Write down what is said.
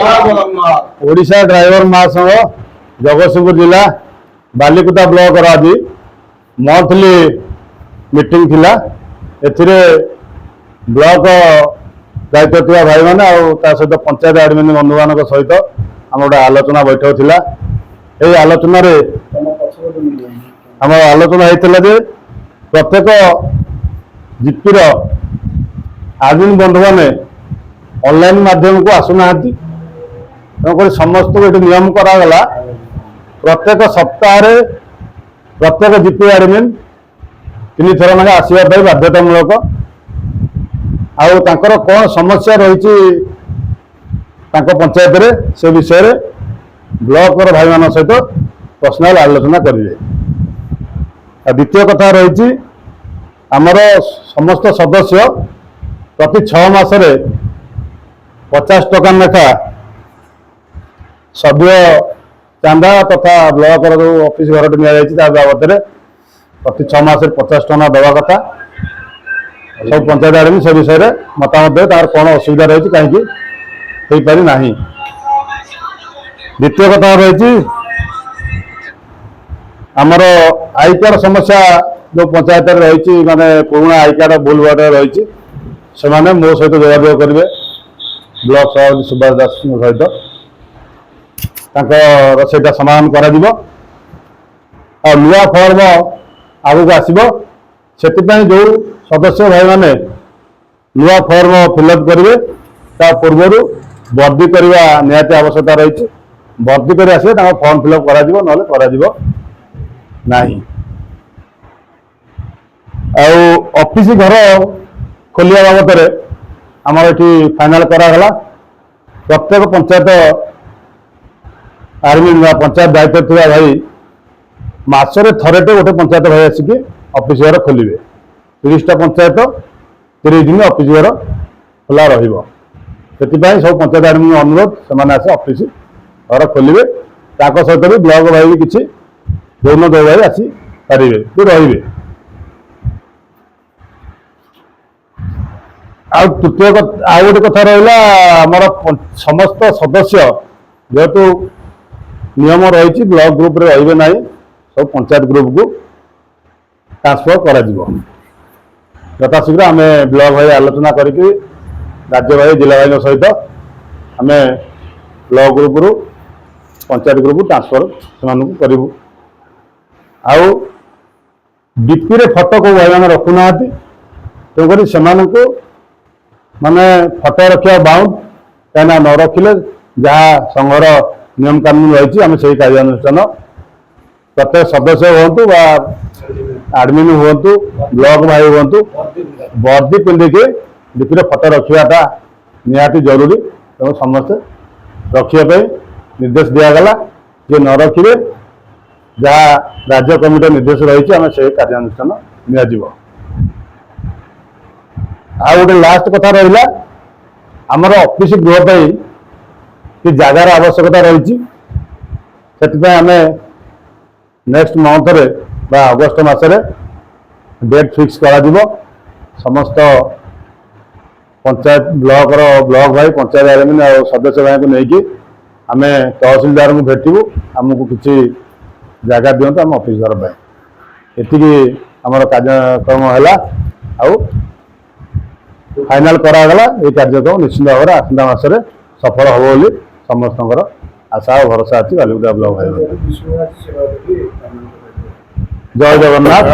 Odisha driver महासंघ जगतसिंहपुर जिला Balikuda block आज मंथली मीटिंग थिला एथिरे ब्लॉक दायित्व भाई मैंने सहित पंचायत एडमिन बंधु मान सहित आम गोटे आलोचना बैठक थिला यही आलोचन आम आलोचना होता प्रत्येक जीपीर आदमी बंधु मैंने ऑनलाइन माध्यम को आसुना तेणुक समस्त को नियम करागला प्रत्येक सप्ताह प्रत्येक जीपी एडमिन 3 थर ना आसवाई बाध्यतामूलक आर कौन समस्या रही पंचायत रे से विषय रे ब्लॉक भाई मान सहित पर्सनाल आलोचना करेंगे। द्वितीय कथा रही आमर समस्त सदस्य प्रति 6 मासरे 50 टका लेखा सभ्य चांदा तथा ब्लॉक जो ऑफिस घर नि बाबद प्रति 6 मास 50 टका दवा कथा सब पंचायत आड़े से विषय में मतामत दे तार कौन असुविधा रही कहीं पारि ना। द्वितीय कथा रही आमर आई कार्ड समस्या जो पंचायत रही माने पुराना आई कार्ड भूल भाट रही से मो सहित जोगाजोग करेंगे ब्लॉक सभापति सुभाष दास सहित से समाधान करा नुआ फर्म आगू आसो से जो सदस्य भाई मैंने नुआ फर्म फिलअप करेंगे पूर्व वर्दी करने निहाती आवश्यकता रही वर्दी कर आसे फर्म फिलअप करा ऑफिस घर खोलिया बाबद आमर ये फाइनाल करागला प्रत्येक पंचायत आर्मी पंचायत दायित्व थी भाई मसरे थरटे गोटे पंचायत भाई आसिक ऑफिस घर खोलिए 30टा पंचायत 30 दिन ऑफिस घर खोला रही सब पंचायत आर्मी अनुरोध से ऑफिस घर खोलिए सहित भी ब्लॉक भाई भी किसी दोनों दो भाई आसी पारे कि रे। तृतीय आउ गोटे कथा रहा आमर समस्त सदस्य जेहेतु नियम रही ब्लॉक ग्रुप रे रही ना सब पंचायत ग्रुप को ट्रांसफर करा यथाशीघ्र आम ब्लॉक भाई आलोचना करके राज्य भाई जिला भाई सहित आम ब्लॉक ग्रुप रु पंचायत ग्रुप ट्रांसफर से करूँ। आउ डीपी रे फोटो को भाई मैंने रखुना तेणुक से माने फोटो रखा बाउंड कहीं न रखिले जहाँ संघर नियम कानून रही आम से कार्यानुष्ठान प्रत्येक सदस्य हूँ आडमिन हूँ ब्लॉक भाई हूँ वर्दी पिंधिकी डीपी फोटो रखाटा निहाती जरूरी तेणु समस्ते रखापी निर्देश दिगला जे न रखिए जहाँ राज्य कमिटी निर्देश रही आम से कार्यानुष्ठान निजी। आ गोटे लास्ट कथा रहा आमर ऑफिस गृह कि जगार आवश्यकता रही आम नेक्स्ट मंथ रे बा अगस्ट मासरे डेट फिक्स करा समस्त पंचायत ब्लॉक भाई पंचायत आर्मी और सदस्य भाई को लेकिन आम तहसीलदार को भेटू आमको किसी जगह दिंतु आम ऑफिस घर ये आमर कार्यक्रम है आउ फाइनाल करागला ये कार्यक्रम निश्चित भाव में आसंता मासरे सफल हम बोली समस्त आशा और भरोसा अच्छी बालिकुदा ब्लॉक भाई। जय जगन्नाथ।